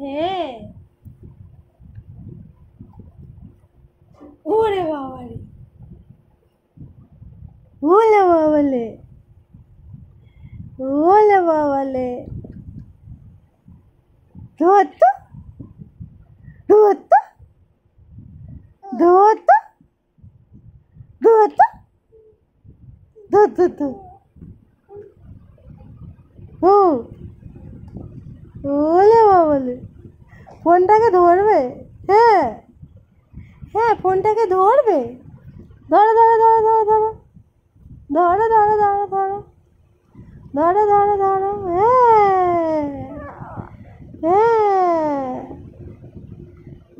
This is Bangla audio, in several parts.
হ্যাঁ, ওরে বাবারে, ওলে বাবালে, ওলে বাবালে, ধরতো ধরতো ধরতো ধরতো ধর ধর ধর। ও ওলে বাবালে, ফোনটাকে ধরবে? হ্যাঁ হ্যাঁ, ফোনটাকে ধরবে। ধরো ধরো ধরো ধরো ধরো ধরো ধরো ধরো ধরো ধরো ধরো ধরো। হ্যাঁ হ্যাঁ,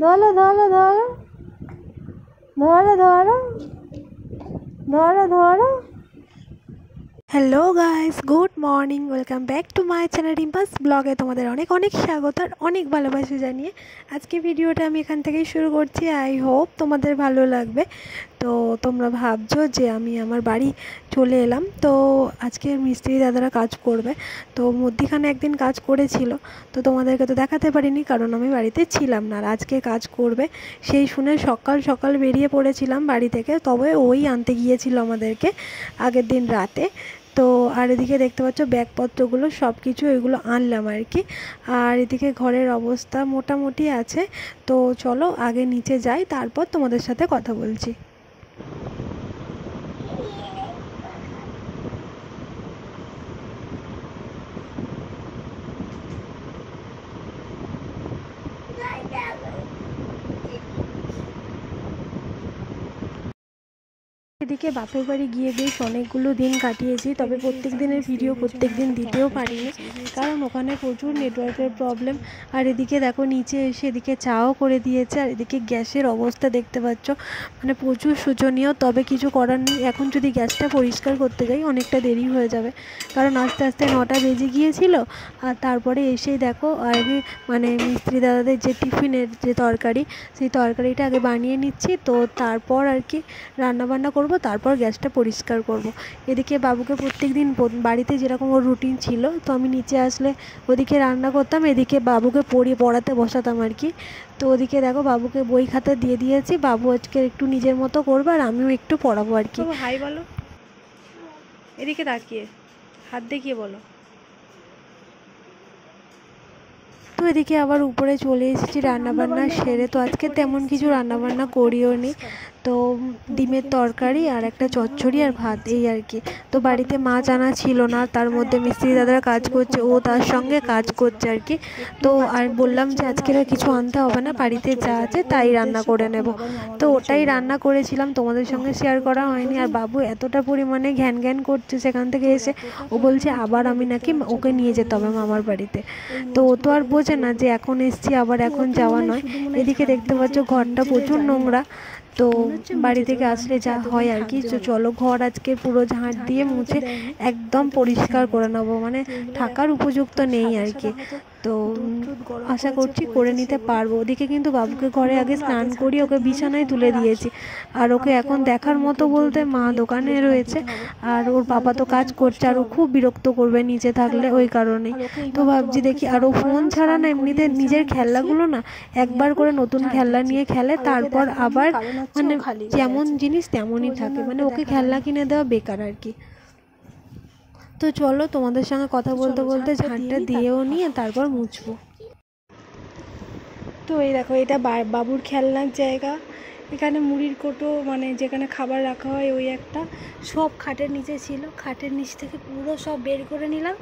ধরো ধরো ধরো ধরো ধরো ধরো ধরো। Hello guys, good morning, welcome back to my channel রিম্পাস ব্লগে তোমাদের অনেক অনেক স্বাগত আর অনেক ভালোবাসা জানিয়ে আজকে ভিডিওটা আমি এখান থেকেই শুরু করছি। আই হোপ তোমাদের ভালো লাগবে। তো তোমরা ভাবছো যে আমি আমার বাড়ি চলে এলাম, তো আজকে মিস্ত্রি দাদারা কাজ করবে। তো মধ্যিখানে একদিন কাজ করেছিল, তো তোমাদেরকে তো দেখাতে পারিনি কারণ আমি বাড়িতে ছিলাম না। আর আজকে কাজ করবে সেই শুনে সকাল সকাল বেরিয়ে পড়েছিলাম বাড়ি থেকে, তবে ওই আনতে গিয়েছিল আমাদেরকে আগের দিন রাতে। তো আর এদিকে দেখতে পাচ্ছ ব্যাগপত্রগুলো সব কিছু এগুলো আনলাম আর কি। আর এদিকে ঘরের অবস্থা মোটামুটি আছে। তো চলো আগে নিচে যাই, তারপর তোমাদের সাথে কথা বলছি। এদিকে বাপের বাড়ি গিয়ে বেশ অনেকগুলো দিন কাটিয়েছি, তবে প্রত্যেক দিনের ভিডিও প্রত্যেক দিন দিতেও পারিনি কারণ ওখানে প্রচুর নেটওয়ার্কের প্রবলেম। আর এদিকে দেখো নিচে এসে এদিকে চাও করে দিয়েছে, আর এদিকে গ্যাসের অবস্থা দেখতে পাচ্ছ, মানে প্রচুর শোচনীয়। তবে কিছু করার নেই, এখন যদি গ্যাসটা পরিষ্কার করতে যাই অনেকটা দেরি হয়ে যাবে কারণ আস্তে আস্তে 9টা বেজে গিয়েছিল। আর তারপরে এসেই দেখো আগে মানে মিস্ত্রি দাদাদের যে টিফিনের যে তরকারি, সেই তরকারিটা আগে বানিয়ে নিচ্ছি, তো তারপর আর কি রান্নাবান্না করব, তারপর গ্যাসটা পরিষ্কার করব। এদিকে বাবুকে প্রত্যেক দিন বাড়িতে যেরকম ওর রুটিন ছিল, তো আমি নিচে আসলে ওদিকে রান্না করতাম, এদিকে বাবুকে পড়াতে বসাতাম আর কি। তো ওদিকে দেখো বাবুকে বই খাতা দিয়ে দিয়েছি, বাবু আজকে একটু নিজের মতো করবে আর আমিও একটু পড়াবো আর কি। হাই বলো, এদিকে তাকিয়ে হাত দেখিয়ে বলো। তো এদিকে আবার উপরে চলে এসেছি রান্নাবান্না সেরে। তো আজকে তেমন কিছু রান্নাবান্না করিও নি, তো ডিমের তরকারি আর একটা চচ্চড়ি আর ভাত, এই আর কি। তো বাড়িতে মাছ আনা ছিল না, তার মধ্যে মিস্ত্রি দাদারা কাজ করছে, ও তার সঙ্গে কাজ করছে আর কি। তো আর বললাম যে আজকের আর কিছু আনতে হবে না, বাড়িতে যা আছে তাই রান্না করে নেব। তো ওটাই রান্না করেছিলাম, তোমাদের সঙ্গে শেয়ার করা হয়নি। আর বাবু এতটা পরিমাণে ঘ্যান ঘ্যান করছে সেখান থেকে এসে, ও বলছে আবার আমি নাকি ওকে নিয়ে যেতে হবে মামার বাড়িতে। তো ও তো আর বোঝে না যে এখন এসছি আবার এখন যাওয়া নয়। এদিকে দেখতে পাচ্ছ ঘরটা প্রচুর নোংরা, তো বাড়ি থেকে আসলে যা হয় আর কি। তো চলো ঘর আজকে পুরো ঝাঁট দিয়ে মুছে একদম পরিষ্কার করে নেবো, মানে থাকার উপযুক্ত নেই আর কি। তো আশা করছি করে নিতে পারবো। ওদিকে কিন্তু বাবুকে ঘরে আগে স্নান করিয়ে ওকে বিছানায় তুলে দিয়েছি, আর ওকে এখন দেখার মতো বলতে মা দোকানে রয়েছে আর ওর বাবা তো কাজ করছে, আর ও খুব বিরক্ত করবে নিচে থাকলে, ওই কারণেই। তো ভাবছি দেখি, আর ও ফোন ছাড়া না এমনিতে নিজের খেলনাগুলো না একবার করে নতুন খেলনা নিয়ে খেলে, তারপর আবার মানে যেমন জিনিস তেমনই থাকে, মানে ওকে খেলনা কিনে দেওয়া বেকার আর কি। তো চলো তোমাদের সঙ্গে কথা বলতে বলতে ঝাঁটটা দিয়েও নিয়ে তারপর মুছবো। তো এই দেখো এটা বাবুর খেলনার জায়গা, এখানে মুড়ির কোটো মানে যেখানে খাবার রাখা হয় ওই একটা, সব খাটের নিচে ছিল, খাটের নিচ থেকে পুরো সব বের করে নিলাম,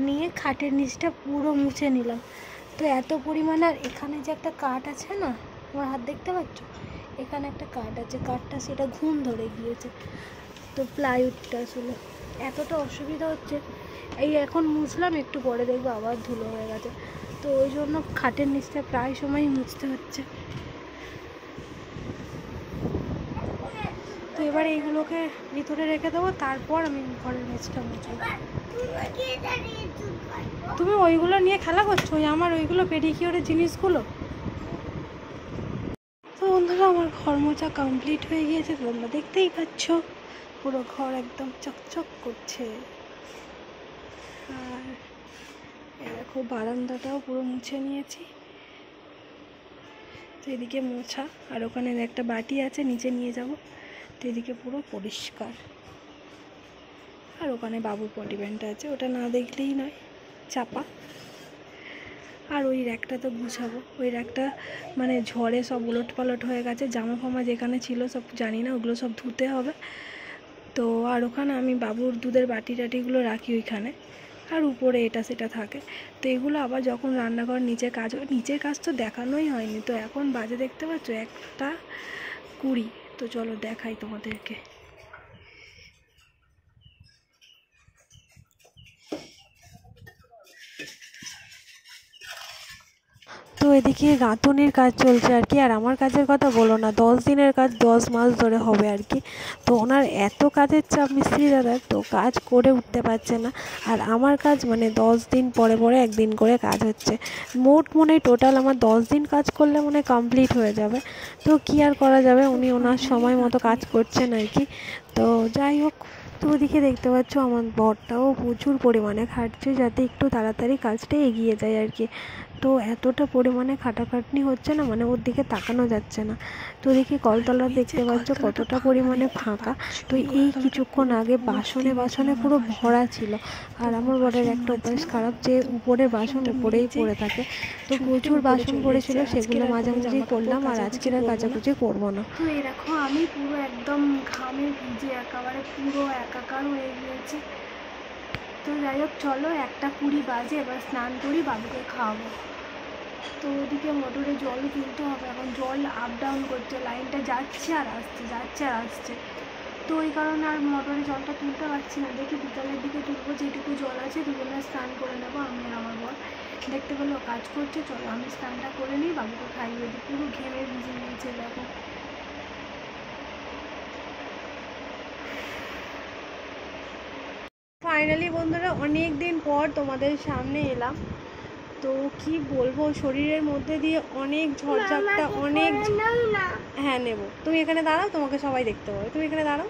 নিয়ে খাটের নিচটা পুরো মুছে নিলাম। তো এত পরিমাণে, আর এখানে যে একটা কাঠ আছে না, আমার হাত দেখতে পাচ্ছ, এখানে একটা কাঠ আছে, কাঠটা সেটা ঘুণ ধরে গিয়েছে, তো প্লাইউডটা আসলে এতটা অসুবিধা হচ্ছে। এই এখন মুছলাম, একটু পরে দেখবো আবার ধুলো হয়ে গেছে, তো ওই জন্য খাটের নিচটা প্রায় সময়ই মুছতে হচ্ছে। তো এবার এইগুলোকে ভিতরে রেখে দেবো, তারপর আমি ঘরের মেঝটা মুছবো। তুমি ওইগুলো নিয়ে খেলা করছো, ওই আমার ওইগুলো পেডিকিউরের জিনিসগুলো। তো বন্ধুরা আমার ঘর মোছা কমপ্লিট হয়ে গিয়েছে, তোমরা দেখতেই পাচ্ছ পুরো ঘর একদম চকচক করছে। আর দেখো বারান্দাটাও পুরো মুছে নিয়েছি, তো এদিকে মোছা, আর ওখানে একটা বাটি আছে নিচে নিয়ে যাব। তো এদিকে পুরো পরিষ্কার। আর ওখানে বাবুর পটি প্যান্টটা আছে, ওটা না দেখলেই নয়, চাপা। আর ওই র্যাকটা তো গুছাবো, ওই র্যাকটা মানে ঝড়ে সব উলট পালট হয়ে গেছে, জামা ফামা যেখানে ছিল সব জানি না, ওগুলো সব ধুতে হবে। তো আর ওখানে আমি বাবুর দুধের বাটি টাটিগুলো রাখি ওইখানে, আর উপরে এটা সেটা থাকে। তো এগুলো আবার যখন রান্নাঘর নিচের কাজ তো দেখানোই হয়নি। তো এখন বাজে দেখতে পাচ্ছ 1:20। তো চলো দেখাই তোমাদেরকে। তো এদিকে গাঁথনির কাজ চলছে আর কি। আর আমার কাজের কথা বলো না, 10 দিনের কাজ 10 মাস ধরে হবে আর কি। তো ওনার এত কাজের চাপ মিস্ত্রি দাদার, তো কাজ করে উঠতে পারছে না। আর আমার কাজ মানে 10 দিন পরে পরে একদিন করে কাজ হচ্ছে। মোট মনে টোটাল আমার 10 দিন কাজ করলে মনে কমপ্লিট হয়ে যাবে। তো কী আর করা যাবে, উনি ওনার সময় মতো কাজ করছেন আর কি। তো যাই হোক, তো ওদিকে দেখতে পাচ্ছ আমার বরটাও প্রচুর পরিমাণে খাটছে যাতে একটু তাড়াতাড়ি কাজটা এগিয়ে যায় আর কি। তো এতটা পরিমাণে খাটাখাটনি হচ্ছে না, মানে ওর দিকে তাকানো যাচ্ছে না। তো ওদিকে কলতলা দেখতে পাচ্ছ কতটা পরিমাণে ফাঁকা। তো এই কিছুক্ষণ আগে বাসনে পুরো ভরা ছিল। আর আমার বরের একটা অভ্যাস খারাপ যে উপরের বাসন উপরেই পড়ে থাকে। তো প্রচুর বাসন পড়েছিল, সেগুলো মাঝামাঝি করলাম, আর আজকের আর কাচাকুচি করবো না। তো এই দেখো আমি পুরো একদম ঘামে ভিজে একেবারে পুরো একাকার হয়ে গিয়েছি। তো যাই হোক, চলো 1:20 বাজে, এবার স্নান করি, বাবুকে খাওয়াবো। তো ওদিকে মোটরে জল তুলতে হবে, এখন জল আপ ডাউন করছে, লাইনটা যাচ্ছে আর আসছে। তো ওই কারণে আর মোটরে জলটা তুলতে পারছি না। দেখি বিকালের দিকে তুলবো, যেটুকু জল আছে দুজনে স্নান করে নেবো, আমি আর আমার বর। দেখতে পেলে ও কাজ করছে, চলো আমি স্নানটা করে নিই, বাবুকে খাইয়ে দিই। পুরো ঘেমে ভিজে নিয়েছে দেখো। ফাইনালি বন্ধুরা অনেক দিন পর তোমাদের সামনে এলাম। তো কি বলবো, শরীরের মধ্যে দিয়ে অনেক ঝড়ঝাপটা, অনেক, হ্যাঁ নেব, তুমি এখানে দাঁড়াও, তোমাকে সবাই দেখতে পাবে, তুমি এখানে দাঁড়াও।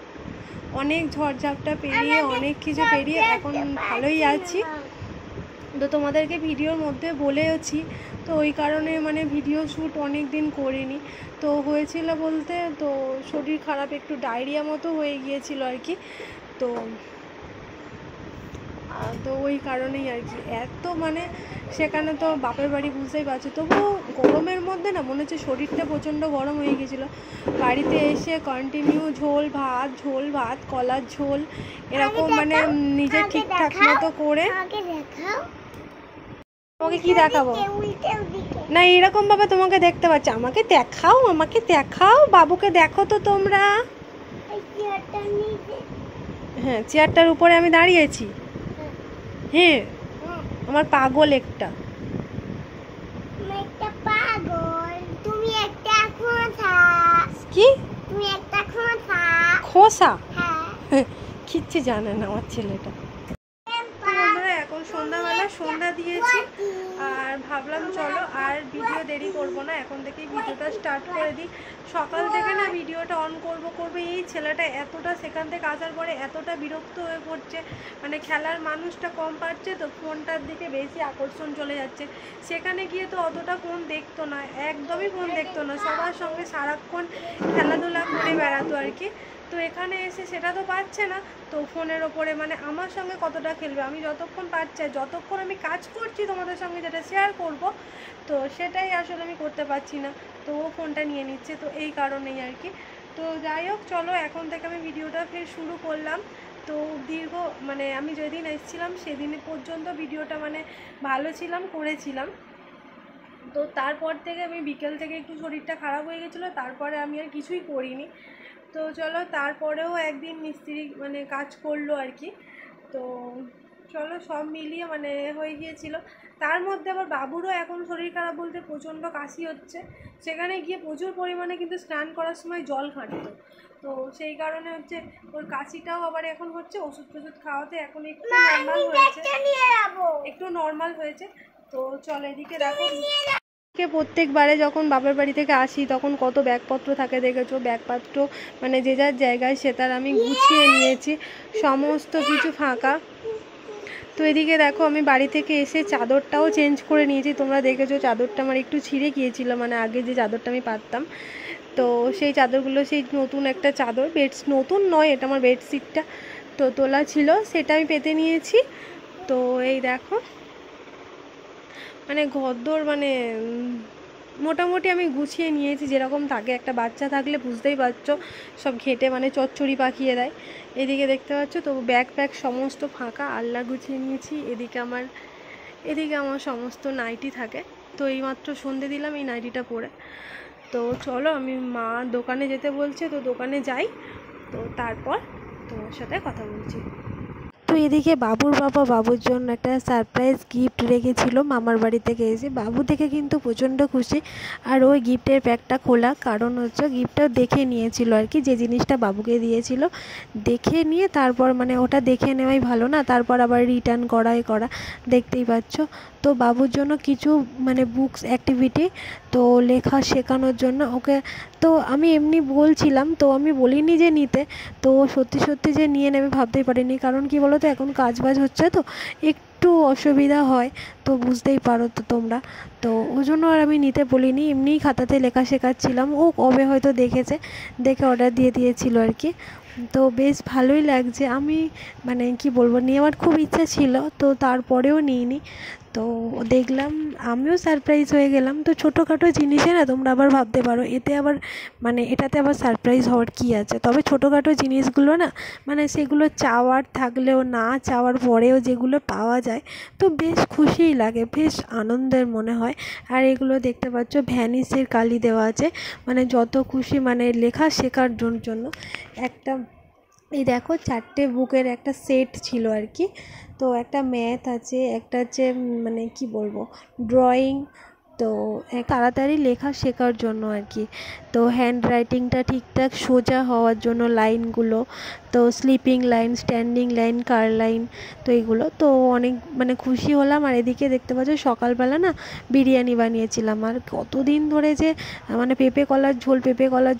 অনেক ঝড়ঝাপটা পেরিয়ে, অনেক কিছু পেরিয়ে এখন ভালোই আছি। তো তোমাদেরকে ভিডিওর মধ্যে বলেওছি, তো ওই কারণে মানে ভিডিও শ্যুট অনেক দিন করিনি। তো হয়েছিল বলতে, তো শরীর খারাপ, একটু ডায়রিয়া মতো হয়ে গিয়েছিল আর কি। তো ওই কারণেই আর কি, এত মানে সেখানে তো বাপের বাড়ি বুঝতেই পারছো, তবুও গরমের মধ্যে না মনে হচ্ছে শরীরটা প্রচণ্ড গরম হয়ে গেছিলো। বাড়িতে এসে কন্টিনিউ ঝোল ভাত কলার ঝোল এরকম মানে নিজের ঠিকঠাক মতো করে। তোমাকে কি দেখাবো না, এরকম ভাবে তোমাকে দেখতে পাচ্ছি, আমাকে দেখাও, বাবুকে দেখো তো তোমরা। হ্যাঁ, চেয়ারটার উপরে আমি দাঁড়িয়েছি। হ্যাঁ, আমার পাগল একটা কি খোসা কিচ্ছু জানে না আমার ছেলেটা। এখন সন্ধ্যাবেলা সন্ধ্যা দিয়েছি, আর ভাবলাম চলো আর ভিডিও দেরি করব না, এখন থেকেই ভিডিওটা স্টার্ট করে দিই। সকাল থেকে না ভিডিওটা অন করব এই ছেলেটা এতটা সেখান থেকে আসার পরে এতটা বিরক্ত হয়ে পড়ছে, মানে খেলার মানুষটা কম পাচ্ছে, তো ফোনটার দিকে বেশি আকর্ষণ চলে যাচ্ছে। সেখানে গিয়ে তো অতটা ফোন দেখতো না, একদমই ফোন দেখতো না, সবার সঙ্গে সারাক্ষণ খেলাধুলা করে বেড়াতো আর কি। তো এখানে এসে সেটা তো পাচ্ছে না, তো ফোনের ওপরে মানে আমার সঙ্গে কতটা খেলবে, আমি যতক্ষণ পারছি, যতক্ষণ আমি কাজ করছি তোমাদের সঙ্গে যেটা শেয়ার করব, তো সেটাই আসলে আমি করতে পারছি না, তো ও ফোনটা নিয়ে নিচ্ছে, তো এই কারণেই আর কি। তো যাই হোক, চলো এখন থেকে আমি ভিডিওটা ফের শুরু করলাম। তো দীর্ঘ মানে আমি যেদিন এসেছিলাম সেদিন পর্যন্ত ভিডিওটা মানে ভালো ছিলাম, করেছিলাম। তো তারপর থেকে আমি বিকেল থেকে একটু শরীরটা খারাপ হয়ে গেছিলো, তারপরে আমি আর কিছুই করিনি। তো চলো, তারপরেও একদিন মিস্ত্রি মানে কাজ করলো আর কি। তো চলো সব মিলিয়ে মানে হয়ে গিয়েছিল। তার মধ্যে আবার বাবুরও এখন শরীর খারাপ বলতে প্রচণ্ড কাশি হচ্ছে, সেখানে গিয়ে প্রচুর পরিমাণে কিন্তু স্নান করার সময় জল ঘাঁটতো, তো সেই কারণে হচ্ছে ওর কাশিটাও আবার এখন হচ্ছে, ওষুধ টষুধ খাওয়াতে এখন একটু নর্মাল হয়েছে। তো চলো এদিকে দেখো, প্রত্যেকবারে যখন বাপের বাড়ি থেকে আসি তখন কত ব্যাগপত্র থাকে দেখেছো, ব্যাগপত্র মানে যে যার জায়গায় সে তার আমি গুছিয়ে নিয়েছি, সমস্ত কিছু ফাঁকা। তো এদিকে দেখো আমি বাড়ি থেকে এসে চাদরটাও চেঞ্জ করে নিয়েছি। তোমরা দেখেছো চাদরটা আমার একটু ছিঁড়ে গিয়েছিল, মানে আগে যে চাদরটা আমি পাততাম, তো সেই চাদরগুলো সেই নতুন একটা চাদর, নতুন নয়, এটা আমার বেডশিটটা তো তোলা ছিল, সেটা আমি পেতে নিয়েছি। তো এই দেখো মানে ঘরদোর মানে মোটামুটি আমি গুছিয়ে নিয়েছি, যেরকম থাকে একটা বাচ্চা থাকলে বুঝতেই পারছো, সব ঘেঁটে মানে চচ্চড়ি পাকিয়ে দেয়। এদিকে দেখতে পাচ্ছ তো ব্যাগ প্যাগ সমস্ত ফাঁকা, আল্লা গুছিয়ে নিয়েছি। এদিকে আমার সমস্ত নাইটি থাকে, তো এইমাত্র সন্ধে দিলাম এই নাইটিটা পরে। তো চলো আমি মা দোকানে যেতে বলছে, তো দোকানে যাই, তো তারপর তোমার সাথে কথা বলছি। তো এদিকে বাবুর বাবা বাবুর জন্য একটা সারপ্রাইজ গিফট রেখেছিল মামার বাড়ি থেকে এসে। বাবু দেখে কিন্তু প্রচণ্ড খুশি, আর ওই গিফটের প্যাকটা খোলা, কারণ হচ্ছে গিফটটা দেখে নিয়েছিল আর কি, যে জিনিসটা বাবুকে দিয়েছিল দেখে নিয়ে তারপর মানে ওটা দেখে নেওয়াই ভালো না, তারপর আবার রিটার্ন করা দেখতেই পাচ্ছ। তো বাবুর জন্য কিছু মানে বুকস অ্যাক্টিভিটি, তো লেখা শেখানোর জন্য ওকে, তো আমি এমনি বলছিলাম, তো আমি বলিনি যে নিতে, তো সত্যি যে নিয়ে নেবে ভাবতেই পারিনি, কারণ কি বলো তো এখন কাজবাজ হচ্ছে তো একটু অসুবিধা হয়, তো বুঝতেই পারো তো তোমরা, তো ওই জন্য আর আমি নিতে বলিনি, এমনিই খাতাতে লেখা শেখাচ্ছিলাম। ও কবে হয়তো দেখেছে, দেখে অর্ডার দিয়ে দিয়েছিল আর কি। তো বেশ ভালোই লাগছে, আমি মানে কি বলবো, নিয়ে আমার খুব ইচ্ছা ছিল, তো তারপরেও নিইনি। তো দেখলাম আমিও সারপ্রাইজ হয়ে গেলাম। তো ছোটোখাটো জিনিসে না তোমরা আবার ভাবতে পারো এতে আবার মানে এটাতে আবার সারপ্রাইজ হওয়ার কী আছে, তবে ছোটোখাটো জিনিসগুলো না মানে সেগুলো চাওয়ার থাকলেও না চাওয়ার পরেও যেগুলো পাওয়া যায় তো বেশ খুশিই লাগে, বেশ আনন্দের মনে হয়। আর এগুলো দেখতে পাচ্ছ ভ্যানিসের কালি দেওয়া আছে, মানে যত খুশি মানে লেখা শেখার জন্য একটা, এই দেখো 4টে বুকের একটা সেট ছিল আর কি। তো একটা ম্যাথ আছে, একটা হচ্ছে মানে কি বলবো ড্রয়িং, তো তাড়াতাড়ি লেখা শেখার জন্য আর কি। তো হ্যান্ড রাইটিংটা ঠিকঠাক সোজা হওয়ার জন্য লাইনগুলো, তো স্লিপিং লাইন, স্ট্যান্ডিং লাইন, কার লাইন, তো এইগুলো তো অনেক মানে খুশি হলাম। আর এদিকে দেখতে পাচ্ছ সকালবেলা না বিরিয়ানি বানিয়েছিলাম, আর কতদিন ধরে যে মানে পেঁপে কলার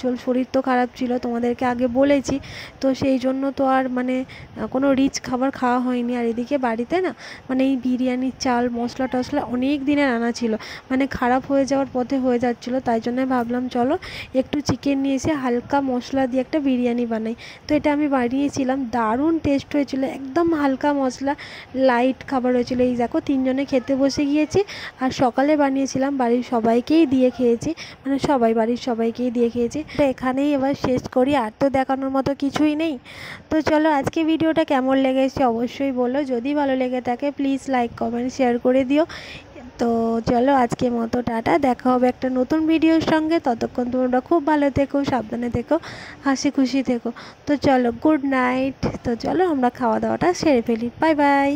ঝোল, শরীর তো খারাপ ছিল তোমাদেরকে আগে বলেছি, তো সেই জন্য তো আর মানে কোনো রিচ খাবার খাওয়া হয়নি। আর এদিকে বাড়িতে না মানে এই বিরিয়ানির চাল মশলা টশলা অনেক দিনের আনা ছিল, মানে খারাপ হয়ে যাওয়ার পথে হয়ে যাচ্ছিলো, তাই জন্য ভাবলাম চলো একটু চিকেন নিয়ে এসে হালকা মশলা দিয়ে একটা বিরিয়ানি বানাই। তো এটা আমি বানিয়েছিলাম, দারুণ টেস্ট হয়েছিল, একদম হালকা মশলা লাইট খাবার হয়েছিল। এই দেখো 3জনে খেতে বসে গিয়েছি, আর সকালে বানিয়েছিলাম বাড়ির সবাইকেই দিয়ে খেয়েছি, মানে বাড়ির সবাইকেই দিয়ে খেয়েছি। তো এখানেই এবার শেষ করি, আর তো দেখানোর মতো কিছুই নেই। তো চলো আজকে ভিডিওটা কেমন লেগেছে অবশ্যই বলো, যদি ভালো লেগে থাকে প্লিজ লাইক কমেন্ট শেয়ার করে দিও। তো চলো আজকের মতো টাটা, দেখা হবে একটা নতুন ভিডিওর সঙ্গে, ততক্ষণ তোমরা খুব ভালো থেকো, সাবধানে থেকো, হাসি খুশি থেকো। তো চলো গুড নাইট, তো চলো আমরা খাওয়া দাওয়াটা সেরে ফেলি, বাই বাই।